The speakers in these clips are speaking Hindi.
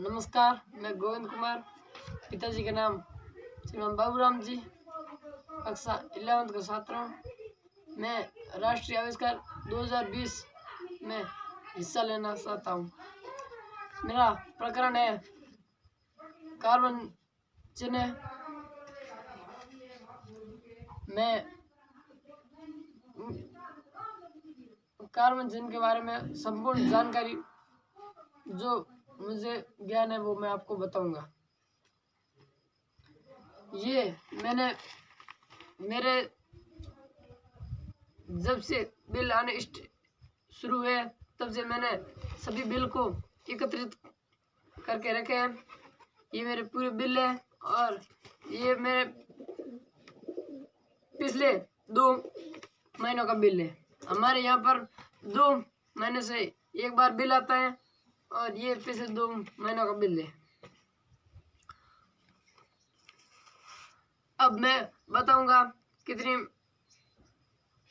नमस्कार, मैं गोविंद कुमार, पिताजी का नाम श्रीमान बाबूराम जी, कक्षा 11th का छात्र हूँ। मैं राष्ट्रीय आविष्कार 2020 में हिस्सा लेना चाहता हूँ। मेरा प्रकरण है कार्बन चिन्ह। मैं कार्बन चिन्ह के बारे में संपूर्ण जानकारी जो मुझे ज्ञान है वो मैं आपको बताऊंगा। ये मैंने मेरे जब से बिल आने शुरू हुए तब से मैंने सभी बिल को एकत्रित करके रखे हैं। ये मेरे पूरे बिल है और ये मेरे पिछले 2 महीनों का बिल है। हमारे यहाँ पर 2 महीने से एक बार बिल आता है और ये पिछले 2 महीनों का बिल है। अब मैं बताऊंगा कितनी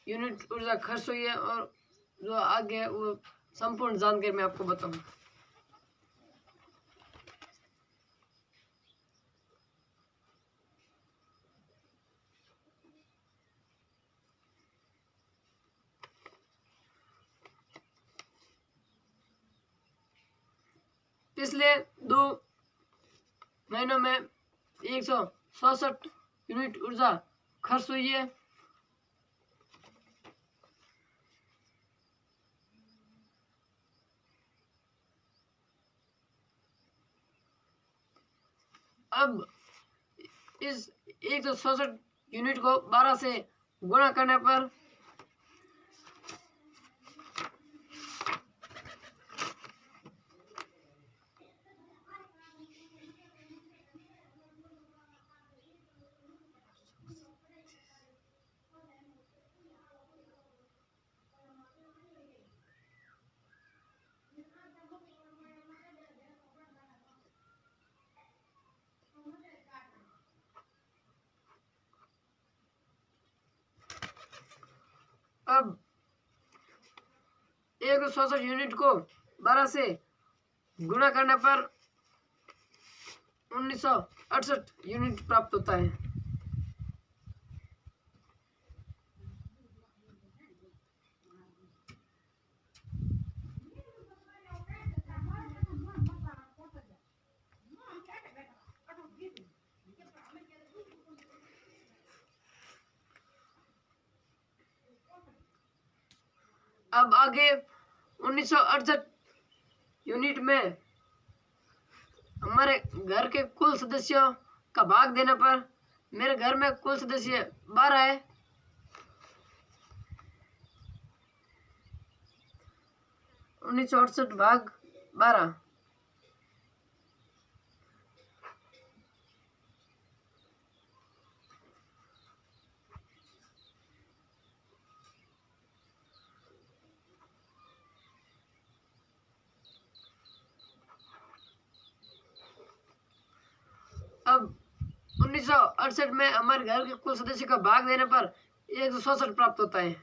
यूनिट ऊर्जा खर्च हुई है और जो आगे है वो संपूर्ण जानकारी मैं आपको बताऊंगा। पिछले 2 महीनों में 167 यूनिट ऊर्जा खर्च हुई है। अब इस 167 यूनिट को 12 से गुणा करने पर अब 167 यूनिट को 12 से गुणा करने पर 1968 यूनिट प्राप्त होता है। अब आगे 1968 यूनिट में हमारे घर के कुल सदस्यों का भाग देने पर मेरे घर में कुल सदस्य 12 है। 1968 भाग 12। अब 1968 में हमारे घर के कुल सदस्य का भाग देने पर 167 प्राप्त होता है।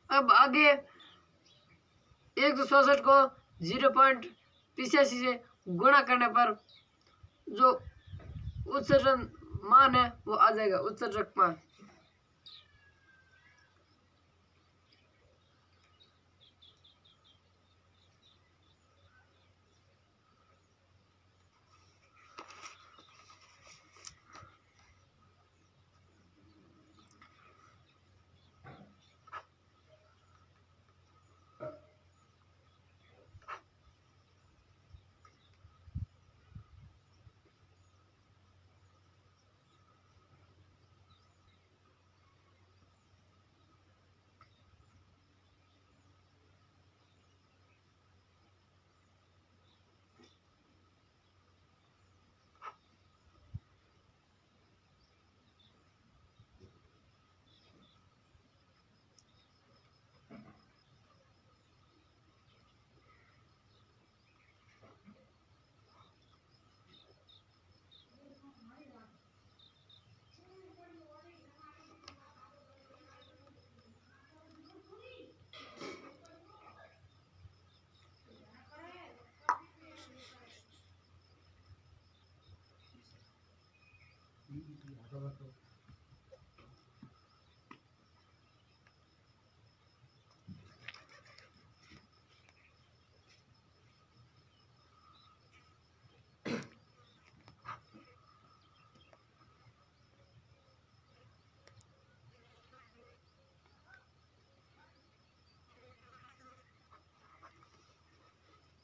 अब आगे 167 को 0.85 से गुणा करने पर जो उत्सर्जन मान है वो आ जाएगा, उत्सर्जक मान।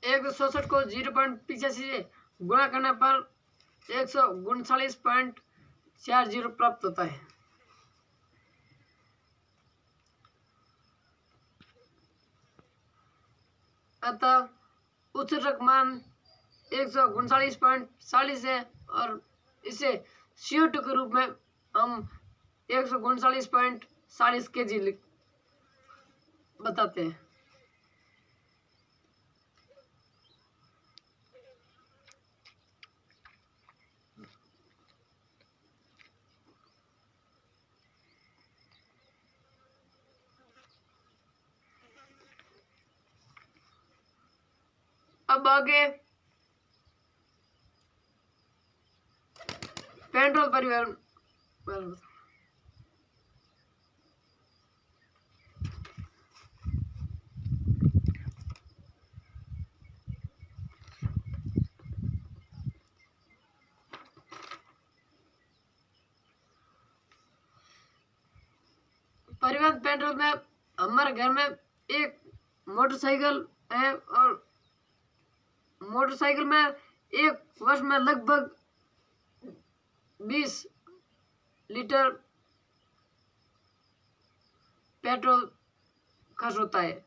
167 को 0.85 से गुणा करने पर 139.40 प्राप्त होता है। अतः उच्चतक मान 139.40 है और इसे CO2 के रूप में हम 139.40 kg बताते हैं। अब आगे पेट्रोल परिवहन पेट्रोल में हमारे घर में एक मोटरसाइकिल है और मोटरसाइकिल में एक वर्ष में लगभग 20 लीटर पेट्रोल खर्च होता है।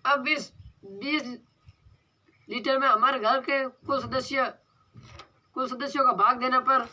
अब इस 20 लीटर में हमारे घर के कुल सदस्यों का भाग देने पर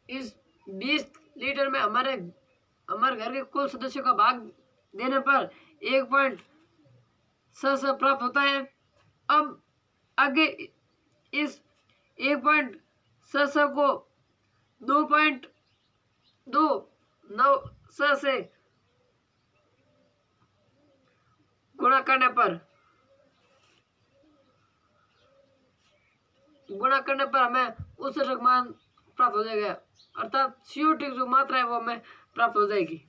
इस 20 लीटर में हमारे घर के कुल सदस्यों का भाग देने पर 1.66 प्राप्त होता है। अब आगे इस 1.66 को 2.296 से गुणा करने पर हमें उस मान प्राप्त हो जाएगा, अर्थात CO2 की जो मात्रा है वो हमें प्राप्त हो जाएगी।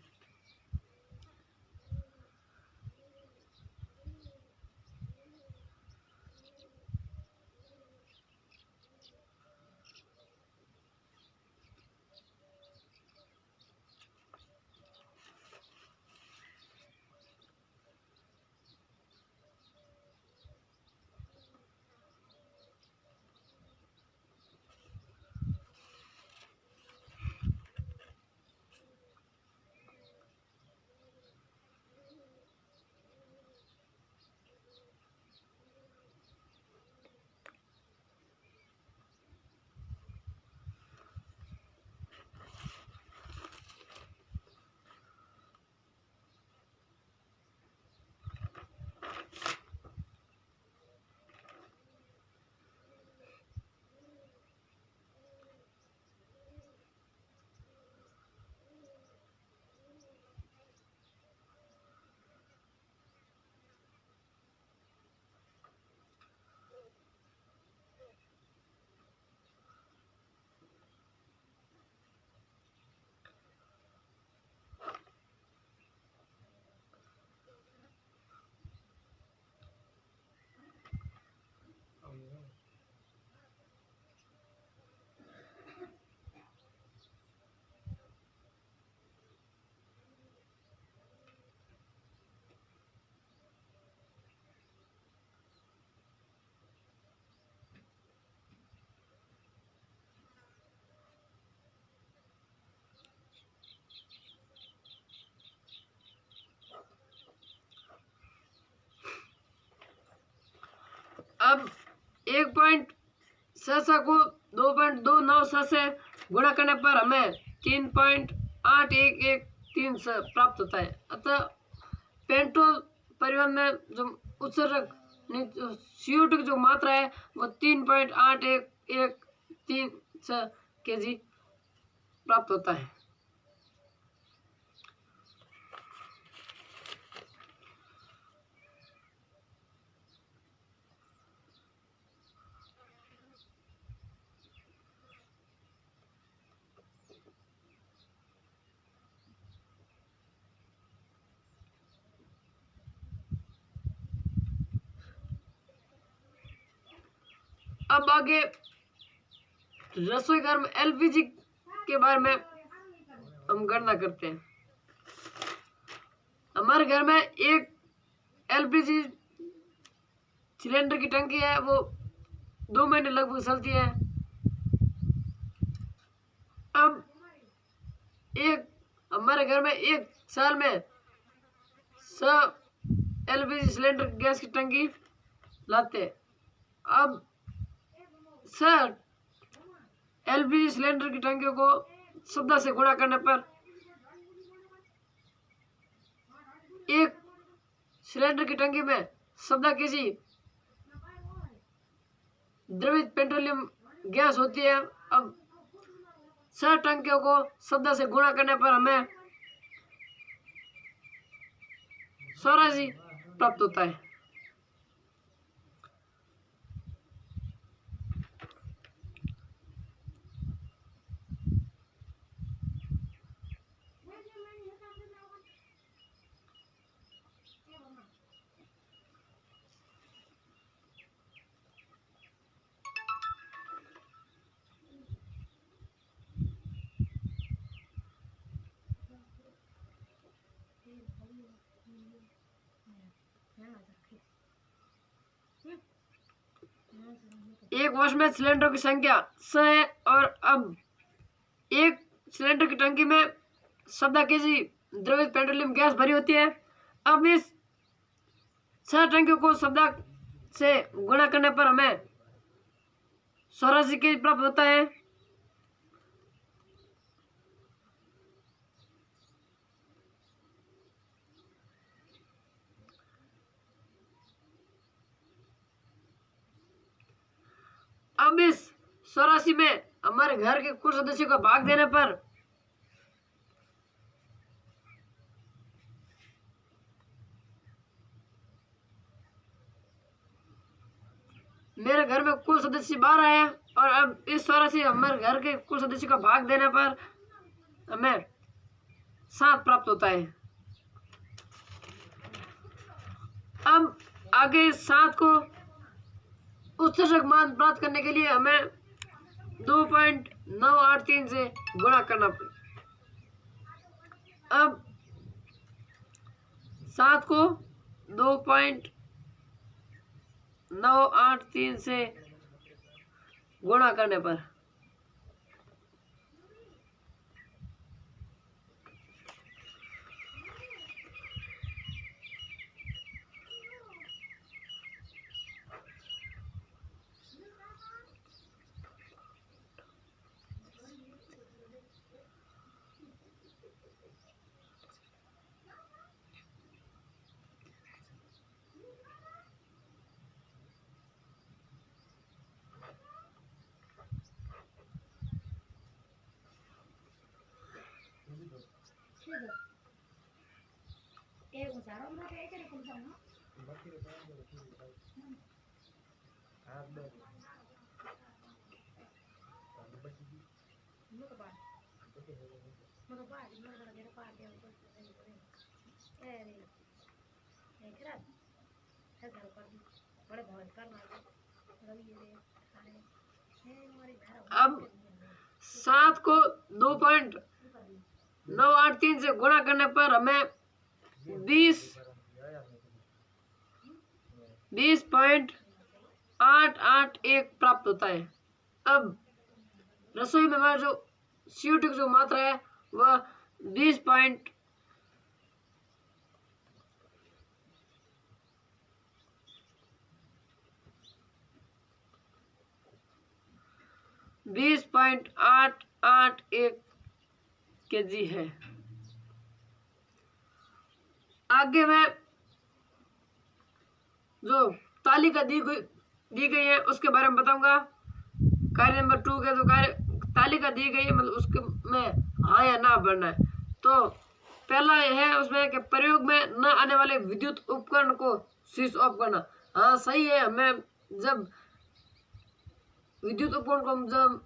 वर्षा को 2.297 से गुणा करने पर हमें 3.8113 प्राप्त होता है। अतः पेट्रोल परिवहन में जो उत्सर्जक CO2 की जो मात्रा है वो 3.8113 kg प्राप्त होता है। अब आगे रसोई घर में LPG के बारे में हम गणना करते हैं। हमारे घर में एक LPG सिलेंडर की टंकी है, वो 2 महीने लगभग चलती है। अब हमारे घर में एक साल में 100 LPG सिलेंडर गैस की टंकी लाते हैं। अब 100 LPG सिलेंडर की टंकियों को 14 से गुणा करने पर एक सिलेंडर की टंकी में 14 kg द्रवित पेट्रोलियम गैस होती है। अब 100 टंकियों को 14 से गुणा करने पर हमें 84 प्राप्त होता है। एक वर्ष में सिलेंडर की संख्या 100 है और अब एक सिलेंडर की टंकी में 14 kg द्रवित पेट्रोलियम गैस भरी होती है। अब इस 6 टंकियों को 14 से गुणा करने पर हमें 84 kg प्राप्त होता है। अब इस 84 में हमारे घर के कुल सदस्यों का भाग देने पर मेरे घर में कुल सदस्य 12 है और अब इस 84 हमारे घर के कुल सदस्यों का भाग देने पर हमें 7 प्राप्त होता है। अब आगे 7 को उत्सर्जक मान प्राप्त करने के लिए हमें 2.983 से गुणा करना पड़ेगा। अब 7 को 2.983 से गुणा करने पर अब 7 को 2.983 से गुणा करने पर हमें 20.881 प्राप्त होता है। अब रसोई में हमारा जो CO2 की जो मात्रा है वह 20 20 20.881 kg है। आगे मैं जो तालिका दी गई है उसके बारे में बताऊंगा। कार्य नंबर 2 के जो तालिका दी गई है मतलब उसके में हाँ या ना भरना है। तो पहला यह है उसमें कि प्रयोग में न आने वाले विद्युत उपकरण को स्विच ऑफ करना। हाँ सही है, हमें जब विद्युत उपकरण को जब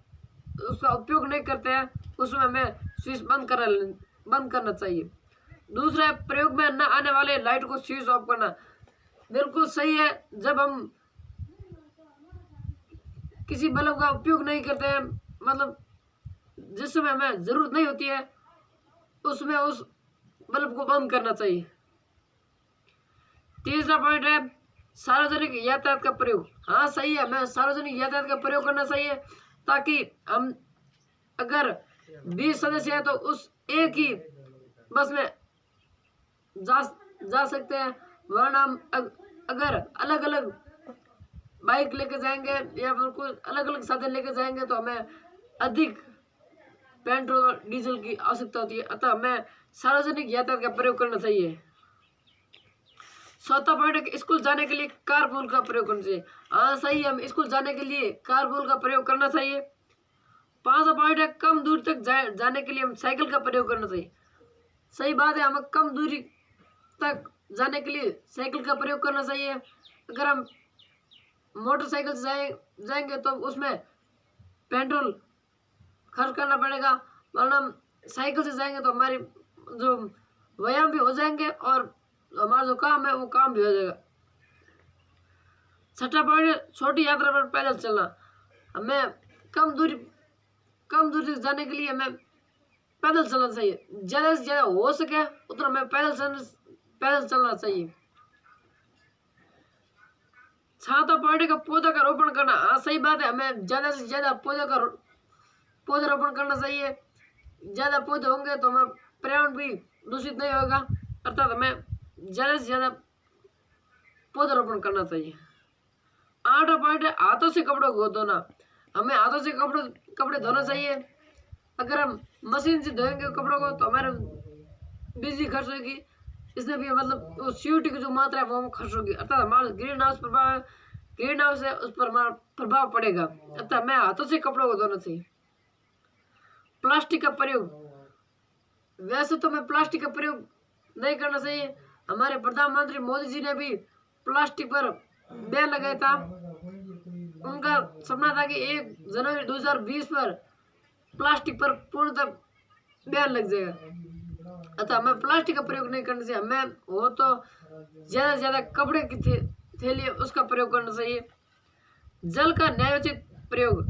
उसका उपयोग नहीं करते हैं उसमें हमें स्विच बंद करना चाहिए। दूसरा है प्रयोग में न आने वाले लाइट को स्विच ऑफ करना। बिल्कुल सही है, जब हम किसी बल्ब का उपयोग नहीं करते हैं मतलब जिस समय हमें जरूरत नहीं होती है उसमें उस बल्ब को बंद करना चाहिए। तीसरा पॉइंट है सार्वजनिक यातायात का प्रयोग। हाँ सही है, हमें सार्वजनिक यातायात का प्रयोग करना चाहिए ताकि हम अगर 20 सदस्य हैं तो उस एक ही बस में जा सकते हैं, वरना हम अगर अलग अलग बाइक लेके जाएंगे या फिर कोई अलग अलग साधन लेके जाएंगे तो हमें अधिक पेट्रोल और डीजल की आवश्यकता होती है, अतः हमें सार्वजनिक यातायात का प्रयोग करना चाहिए। चौथा पॉइंट है स्कूल जाने के लिए कारपूल का प्रयोग करना चाहिए। हाँ सही है, हम स्कूल जाने के लिए कारपूल का प्रयोग करना चाहिए। पांचवा पॉइंट है कम दूर तक जाने के लिए हम साइकिल का प्रयोग करना चाहिए। सही बात है, हमें कम दूरी तक जाने के लिए साइकिल का प्रयोग करना चाहिए। अगर हम मोटरसाइकिल से जाएंगे तो उसमें पेट्रोल खर्च करना पड़ेगा, वरना हम साइकिल से जाएंगे तो हमारी जो व्यायाम भी हो जाएंगे और हमारा जो काम है वो काम भी हो जाएगा। छठा पॉइंट है छोटी यात्रा पर पैदल चलना। हमें कम दूरी तक जाने के लिए हमें पैदल चलना चाहिए, ज्यादा से ज्यादा हो सके उतना हमें पैदल चलना चाहिए। सातवां पॉइंट का पौधा का रोपण करना। हाँ सही बात है, हमें ज्यादा से ज्यादा पौधा रोपण करना चाहिए। ज्यादा पौधे होंगे तो हमारा पर्यावरण भी दूषित नहीं होगा, अर्थात हमें ज्यादा से ज्यादा पौधा रोपण करना चाहिए। आठवां पॉइंट है हाथों से कपड़ों को धोना। हमें हाथों से कपड़े धोना चाहिए। अगर हम मशीन से धोएंगे कपड़ों को तो हमारे बिजली खर्च होगी, इसमें भी मतलब वो CO2 की जो मात्रा है वो खर्च होगी, अर्थात हमारा ग्रीन हाउस है उस पर हमारा प्रभाव पड़ेगा, अर्थात हमें हाथों से कपड़ों को धोना चाहिए। प्लास्टिक का प्रयोग, वैसे तो हमें प्लास्टिक का प्रयोग नहीं करना चाहिए। हमारे प्रधानमंत्री मोदी जी ने भी प्लास्टिक पर बैन लगाया था। उनका सपना था कि 1 जनवरी 2020 पर प्लास्टिक पर पूर्णतः बैन लग जाएगा, अतः हमें प्लास्टिक का प्रयोग नहीं करना चाहिए। हमें हो तो ज्यादा से ज्यादा कपड़े की थैली उसका प्रयोग करना चाहिए। जल का न्यायोचित प्रयोग।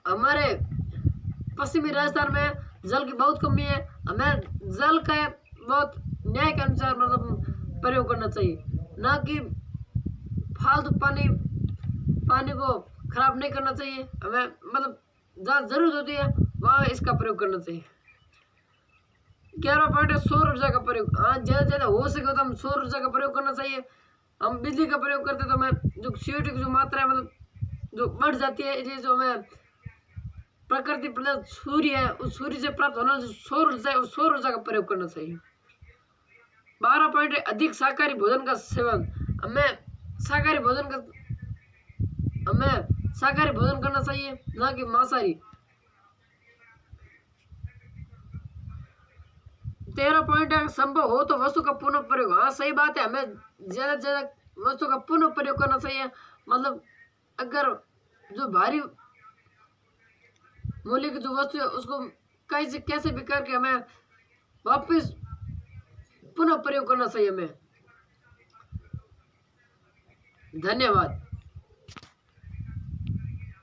हमारे पश्चिमी राजस्थान में जल की बहुत कमी है, हमें जल का बहुत न्याय के अनुसार मतलब प्रयोग करना चाहिए, ना कि फालतू पानी को खराब नहीं करना चाहिए। हमें मतलब जहाँ जरूरत होती है वहाँ इसका प्रयोग करना चाहिए। 11वां पॉइंट है सौर ऊर्जा का प्रयोग। हाँ ज्यादा से ज्यादा हो सके तो हम सौर ऊर्जा का प्रयोग करना चाहिए। हम बिजली का प्रयोग करते तो हमें जो CO2 की जो मात्रा है मतलब जो बढ़ जाती है, इसलिए जो हमें प्रकृति प्रदत्त सूर्य है उस सूर्य से प्राप्त होने वाली सौर ऊर्जा है उस सौर ऊर्जा का प्रयोग करना चाहिए। 12वां पॉइंट है अधिक शाकाहारी भोजन का सेवन। हमें शाकाहारी भोजन करना चाहिए, ना कि मांसाहारी। 13वां पॉइंट है संभव हो तो वस्तु का पुनः प्रयोग। हाँ सही बात है, हमें ज्यादा से ज्यादा वस्तु का पुनः प्रयोग करना चाहिए। मतलब अगर जो भारी मूल्य की जो वस्तु है उसको कहीं से कैसे भी करके हमें वापस पुनः प्रयोग करना चाहिए हमें। धन्यवाद।